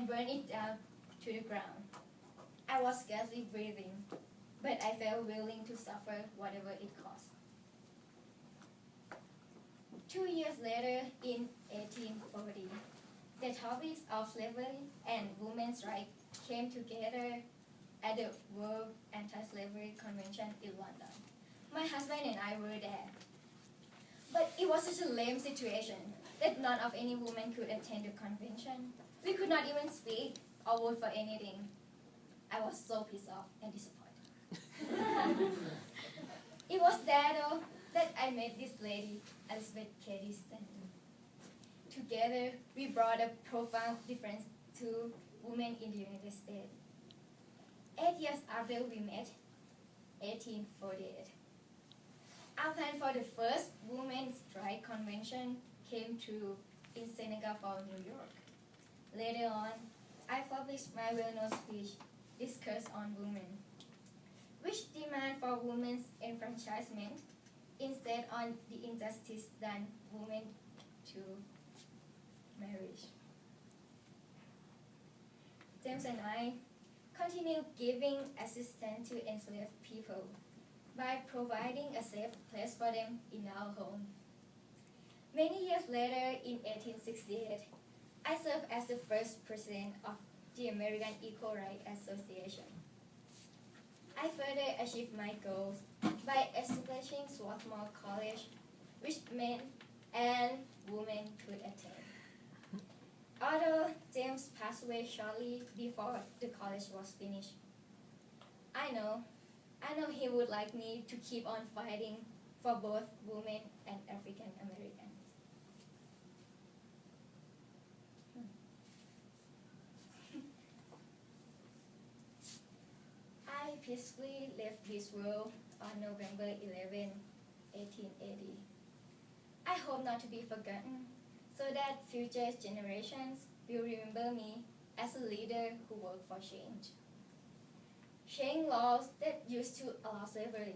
burned it down to the ground. I was scarcely breathing, but I felt willing to suffer whatever it cost. 2 years later, in 1840, the topics of slavery and women's rights came together at the World Anti-Slavery Convention in London. My husband and I were there. But it was such a lame situation that none of any women could attend the convention. We could not even speak or vote for anything. I was so pissed off and disappointed. It was there though that I met this lady, Elizabeth Cady Stanton. Together, we brought a profound difference to women in the United States. 8 years after we met, 1848, our plan for the first Women's Rights Convention came true in Senegal Falls, New York. Later on, I published my well-known speech, Discourse on Women, which demand for women's enfranchisement instead on the injustice done women to marriage. James and I continue giving assistance to enslaved people by providing a safe place for them in our home. Many years later, in 1868, I served as the first president of the American Equal Rights Association. I further achieved my goals by establishing Swarthmore College, which men and women could attend. Although James passed away shortly before the college was finished, I know he would like me to keep on fighting for both women and African Americans. I peacefully left this world on November 11, 1880. I hope not to be forgotten, so that future generations will remember me as a leader who worked for change. Change laws that used to allow slavery,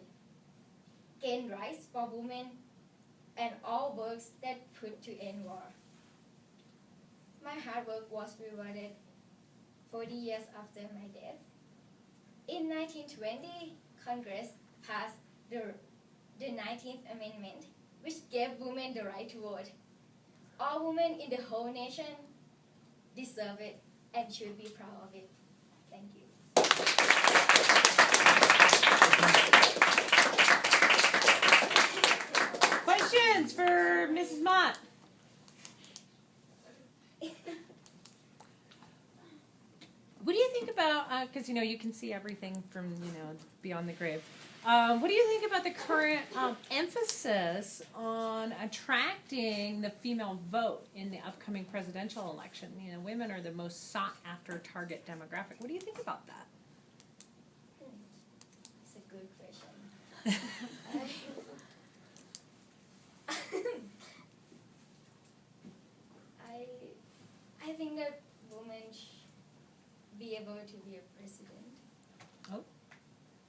gain rights for women, and all works that put to end war. My hard work was rewarded 40 years after my death. In 1920, Congress passed the 19th Amendment, which gave women the right to vote. All women in the whole nation deserve it and should be proud of it. Thank you. Questions for Mrs. Mott? What do you think about, because you can see everything from, beyond the grave. What do you think about the current emphasis on attracting the female vote in the upcoming presidential election? Women are the most sought after target demographic. What do you think about that? It's a good question. I think that women should be able to be a president. Oh,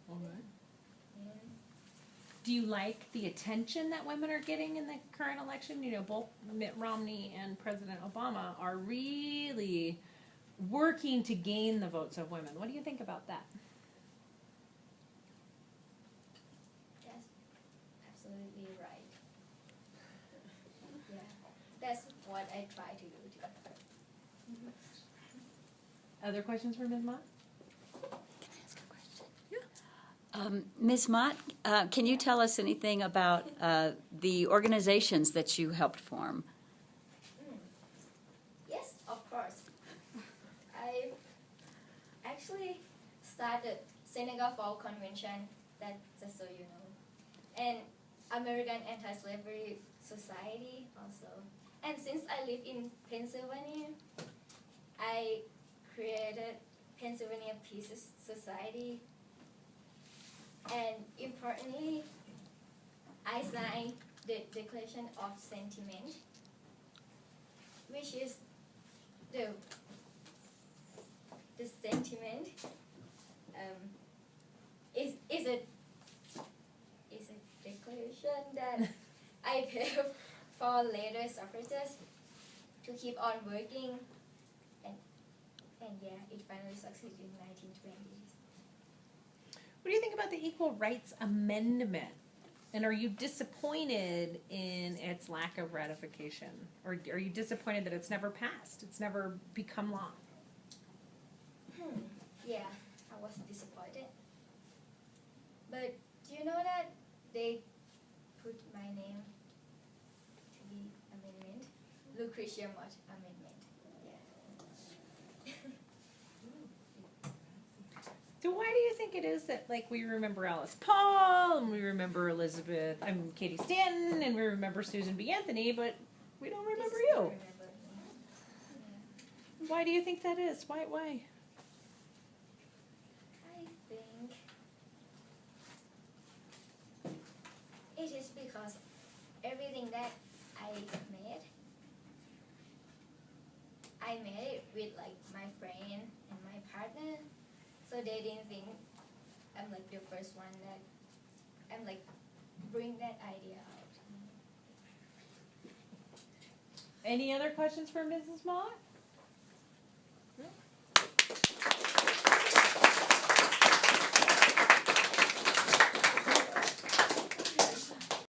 all right. Yeah. Do you like the attention that women are getting in the current election? Both Mitt Romney and President Obama are really working to gain the votes of women. What do you think about that? That's absolutely right. Yeah, that's what I try to do too. Other questions for Ms. Mott? Ms. Mott, can you tell us anything about the organizations that you helped form? Yes, of course. I actually started Senegal Fall Convention, that just so you know, and American Anti-Slavery Society also. And since I live in Pennsylvania, I created Pennsylvania Peace Society. And importantly, I signed the Declaration of Sentiment, which is the sentiment is a declaration that I pave for later suffragists to keep on working yeah, it finally succeeded in 1920s. What do you think about the Equal Rights Amendment? And are you disappointed in its lack of ratification? Or are you disappointed that it's never passed? It's never become law? Yeah, I was disappointed. But do you know that they put my name to the amendment? Lucretia Mott amendment. Yeah. So why do you think it is that, like, we remember Alice Paul, and we remember Katie Stanton, and we remember Susan B. Anthony, but we don't remember They you? still remember me. Why do you think that is? Why? I think it is because everything that I made it with like my friend and my partner, so they didn't think I'm like the first one that I'm like bring that idea out. Any other questions for Mrs. Mott?